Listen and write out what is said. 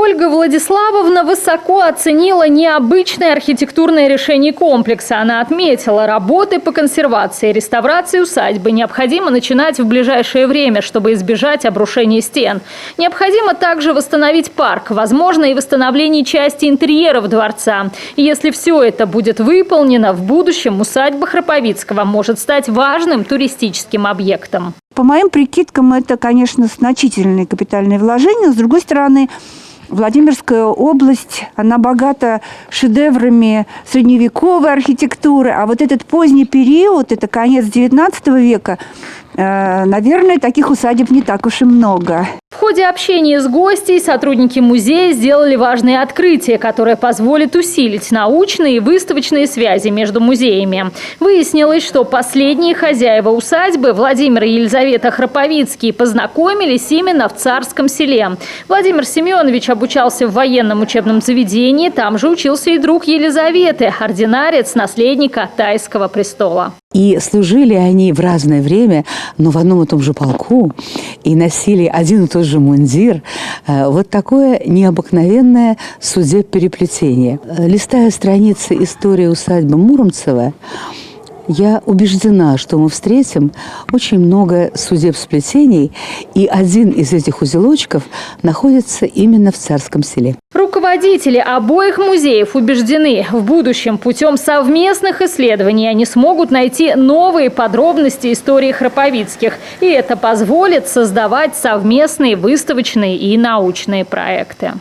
Ольга Владиславовна высоко оценила необычное архитектурное решение комплекса. Она отметила, работы по консервации и реставрации усадьбы необходимо начинать в ближайшее время, чтобы избежать обрушения стен. Необходимо также восстановить парк, возможно, и восстановление части интерьеров дворца. И если все это будет выполнено, в будущем усадьба Храповицкого может стать важным туристическим объектом. По моим прикидкам, это, конечно, значительные капитальные вложения. С другой стороны, Владимирская область, она богата шедеврами средневековой архитектуры. А вот этот поздний период, это конец XIX века, наверное, таких усадеб не так уж и много. В ходе общения с гостей сотрудники музея сделали важные открытия, которое позволит усилить научные и выставочные связи между музеями. Выяснилось, что последние хозяева усадьбы Владимир и Елизавета Храповицкие познакомились именно в Царском селе. Владимир Семенович обучался в военном учебном заведении, там же учился и друг Елизаветы, ординарец наследника Тайского престола. И служили они в разное время, но в одном и том же полку, и носили один и тот же мундир. Вот такое необыкновенное судебпереплетение. Листая страницы истории усадьбы Муромцева, я убеждена, что мы встретим очень много судебсплетений, и один из этих узелочков находится именно в Царском селе. Руководители обоих музеев убеждены, в будущем путем совместных исследований они смогут найти новые подробности истории Храповицких, и это позволит создавать совместные выставочные и научные проекты.